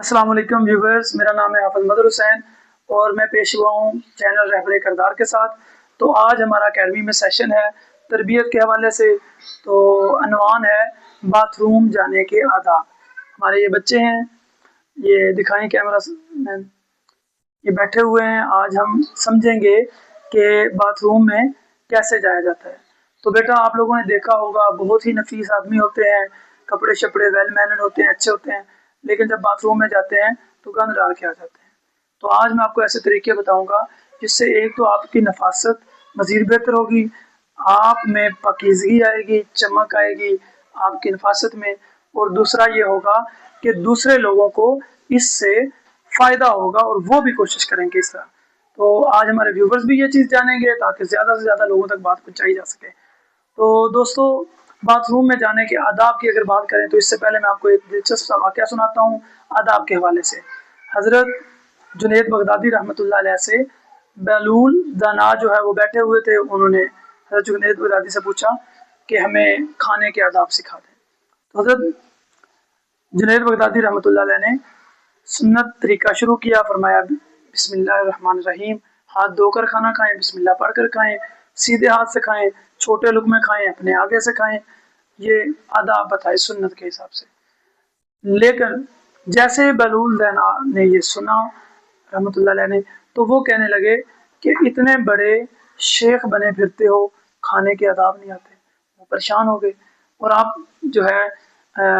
अस्सलाम वालेकुम व्यूवर्स, मेरा नाम है हाफिज मदर हुसैन और मैं पेश हुआ हूँ चैनल रहबर किरदार के साथ। तो आज हमारा अकेडमी में सेशन है तरबियत के हवाले से। तो अनवान है बाथरूम जाने के आदाब। हमारे ये बच्चे हैं, ये दिखाएं कैमरा मैन, ये बैठे हुए हैं। आज हम समझेंगे कि बाथरूम में कैसे जाया जाता है। तो बेटा, आप लोगों ने देखा होगा बहुत ही नफीस आदमी होते हैं, कपड़े शपड़े वेल मैनर्ड होते हैं, अच्छे होते हैं, लेकिन जब बाथरूम में जाते हैं तो गंद डाल के आ जाते हैं। तो आज मैं आपको ऐसे तरीके बताऊंगा जिससे एक तो आपकी नफासत मज़ीद बेहतर होगी, आप में पाकीज़गी आएगी, चमक आएगी आपकी नफासत में, और दूसरा ये होगा कि दूसरे लोगों को इससे फ़ायदा होगा और वो भी कोशिश करेंगे इस तरह। तो आज हमारे व्यूवर्स भी ये चीज़ जानेंगे ताकि ज़्यादा से ज़्यादा लोगों तक बात पहुँचाई जा सके। तो दोस्तों, बाथरूम में जाने के आदाब की अगर बात करें तो इससे पहले मैं आपको एक दिलचस्प सा वाक़या सुनाता हूँ आदाब के हवाले से। हज़रत जुनैद बगदादी रहमतुल्लाह अलैह से बलूल दाना जो है वो बैठे हुए थे। उन्होंने हज़रत जुनैद बगदादी से पूछा कि हमें खाने के आदाब सिखा दें। तो हज़रत जुनैद बगदादी रहमतुल्लाह अलैह ने सुन्नत तरीका शुरू किया। फरमाया बिस्मिल्लाहिर्रहमानिर्रहीम, हाथ धोकर खाना खाएं, बिस्मिल्लाह पढ़कर खाएं, सीधे हाथ से खाएं, छोटे लुक़मे खाएं, अपने आगे से खाएं। ये आदाब बताए सुन्नत के हिसाब से। लेकिन जैसे बलूल दैना ने ये सुना रहमतुल्लाह अलैह ने, तो वो कहने लगे कि इतने बड़े शेख बने फिरते हो, खाने के आदाब नहीं आते। वो परेशान हो गए और आप जो है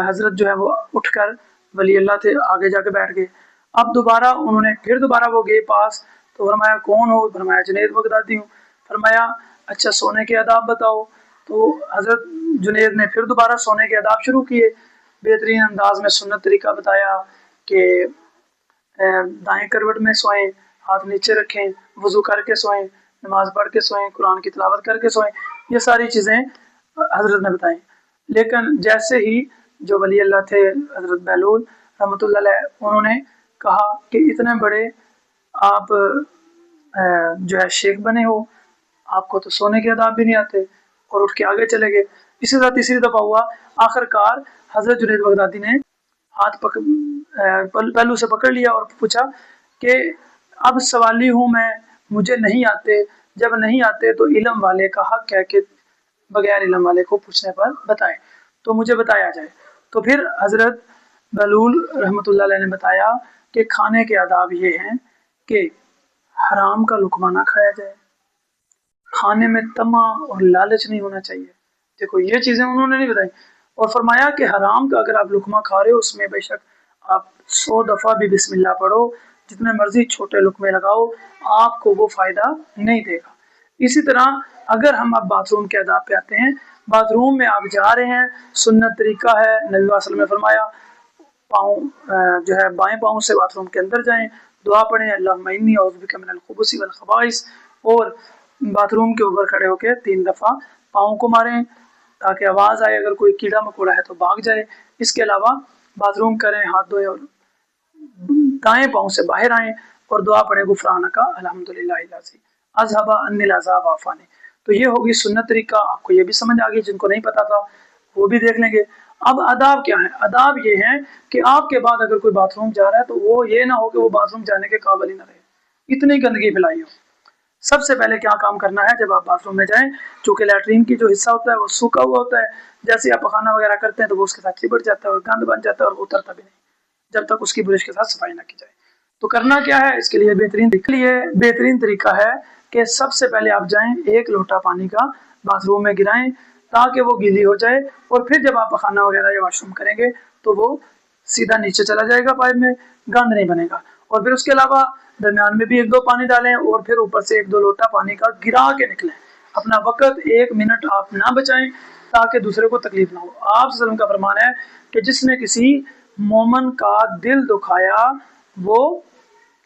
हज़रत जो है वो उठकर वली अल्लाह थे आगे जाके बैठ गए। अब दोबारा उन्होंने फिर दोबारा वो गए पास, तो फरमाया कौन हो? फरमाया जुनैद बगदादी हूँ। फरमाया अच्छा, सोने के आदाब बताओ। तो हज़रत जुनैद ने फिर दोबारा सोने के आदाब शुरू किए। बेहतरीन अंदाज में सुन्नत तरीका बताया कि दाएं करवट में सोएं, हाथ नीचे रखें, वज़ू करके सोएं, नमाज पढ़ के सोएं, कुरान की तिलावत करके सोएं। ये सारी चीज़ें हज़रत ने बताई। लेकिन जैसे ही जो वली अल्लाह थे हज़रत बलूल रहमतुल्लाह अलैह, उन्होंने कहा कि इतने बड़े आप जो है शेख बने हो, आपको तो सोने के आदाब भी नहीं आते, और उठ के आगे चले गए। इसी तरह तीसरी दफ़ा हुआ। आखिरकार हज़रत जुनैद बगदादी ने हाथ पहलू से पकड़ लिया और पूछा कि अब सवाली हूँ मैं, मुझे नहीं आते। जब नहीं आते तो इल्म वाले का हक है कि बगैर इल्म वाले को पूछने पर बताएं, तो मुझे बताया जाए। तो फिर हज़रत बलूल रहमतुल्लाह अलैह ने बताया कि खाने के आदाब ये हैं कि हराम का लुक़मा ना खाया जाए, खाने में तमा और लालच नहीं होना चाहिए। देखो, ये चीज़ें उन्होंने नहीं बताई। और फरमाया कि हराम का अगर आप लुक़मा खा रहे हो, उसमें बेशक आप 100 दफ़ा भी बिस्मिल्लाह पढ़ो, जितने मर्जी छोटे लुक़मे लगाओ, आपको वो फ़ायदा नहीं देगा। इसी तरह अगर हम अब बाथरूम के आदाब पे आते हैं, बाथरूम में आप जा रहे हैं, सुन्नत तरीका है, नबी वसल्लम ने फरमाया पाँव जो है बाएं पाँव से बाथरूम के अंदर जाएं, दुआ पढ़ें अल्लाहुम्मा इन्नी औज़ु बिका मिनल खुबुसी वल खबाइस, और बाथरूम के ऊपर खड़े होकर 3 दफ़ा पाँव को मारें ताकि आवाज़ आए, अगर कोई कीड़ा मकोड़ा है तो भाग जाए। इसके अलावा बाथरूम करें, हाथ धोएं और दाएं पाँव से बाहर आएँ और दुआ पढ़ें गुफ़रानका अल्हम्दुलिल्लाहिल्लज़ी अज़हबा अन्निल अज़ाब आफ़ानी। तो ये होगी सुन्नत तरीका। आपको ये भी समझ आ गई, जिनको नहीं पता था वो भी देख लेंगे। अब आदाब क्या है? आदाब ये हैं कि आपके बाद अगर कोई बाथरूम जा रहा है तो वो ये ना हो कि वो बाथरूम जाने के काबिल ही ना रहे, इतनी गंदगी फैलाई हो। सबसे पहले क्या काम करना है जब आप बाथरूम में जाएं, चूँकि लैट्रीन की जो हिस्सा होता है वो सूखा हुआ होता है, जैसे आप पखाना वगैरह करते हैं तो वो उसके साथ चिपट जाता है और गंद बन जाता है और वो उतरता भी नहीं जब तक उसकी ब्रश के साथ सफाई ना की जाए। तो करना क्या है इसके लिए? बेहतरीन तरीका है कि सबसे पहले आप जाएं, 1 लोटा पानी का बाथरूम में गिराएं ताकि वो गीली हो जाए, और फिर जब आप पखाना वगैरह या वॉशरूम करेंगे तो वो सीधा नीचे चला जाएगा पाइप में, गंद नहीं बनेगा। और फिर उसके अलावा दरमियान में भी 1-2 पानी डालें और फिर ऊपर से 1-2 लोटा पानी का गिरा के निकलें। अपना वक़्त 1 मिनट आप ना बचाएं ताकि दूसरे को तकलीफ ना हो। आप सल्लल्लाहु अलैहि वसल्लम का फरमान है कि जिसने किसी मोमन का दिल दुखाया वो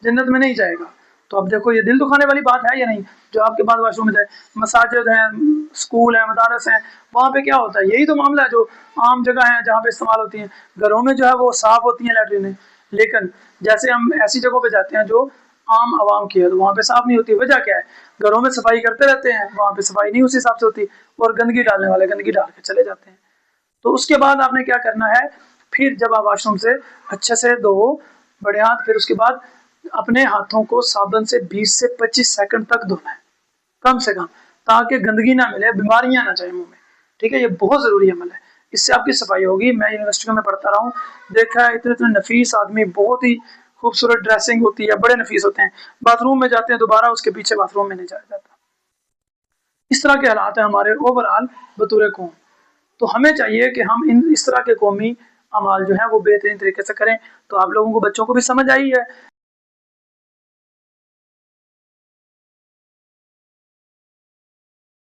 जन्नत में नहीं जाएगा। तो अब देखो, ये दिल दुखाने वाली बात है या नहीं? जो आपके बाद वॉशरूम में जाए, मसाजिद हैं, स्कूल हैं, मदारस हैं, वहाँ पे क्या होता है? यही तो मामला है जो आम जगह है जहाँ पे इस्तेमाल होती हैं। घरों में जो है वो साफ़ होती हैं लैट्रिनें, लेकिन जैसे हम ऐसी जगहों पे जाते हैं जो आम आवाम की है तो वहाँ पे साफ़ नहीं होती। वजह क्या है? घरों में सफाई करते रहते हैं, वहाँ पे सफाई नहीं उस हिसाब से होती, और गंदगी डालने वाले गंदगी डाल के चले जाते हैं। तो उसके बाद आपने क्या करना है, फिर जब आप वॉशरूम से अच्छे से धो बड़े हाथ। फिर उसके बाद अपने हाथों को साबुन से 20 से 25 सेकंड तक धोना है कम से कम, ताकि गंदगी ना मिले, बीमारियां ना जाए मुंह में। ठीक है, ये बहुत ज़रूरी अमल है, इससे आपकी सफाई होगी। मैं यूनिवर्सिटियों में पढ़ता रहा हूँ, देखा है इतने इतने नफीस आदमी, बहुत ही खूबसूरत ड्रेसिंग होती है, बड़े नफीस होते हैं, बाथरूम में जाते हैं दोबारा उसके पीछे बाथरूम में नहीं जाया जाता। इस तरह के हालात हैं हमारे ओवरऑल बतौर कौम। तो हमें चाहिए कि हम इस तरह के कौमी अमाल जो है वो बेहतरीन तरीके से करें। तो आप लोगों को, बच्चों को भी समझ आई है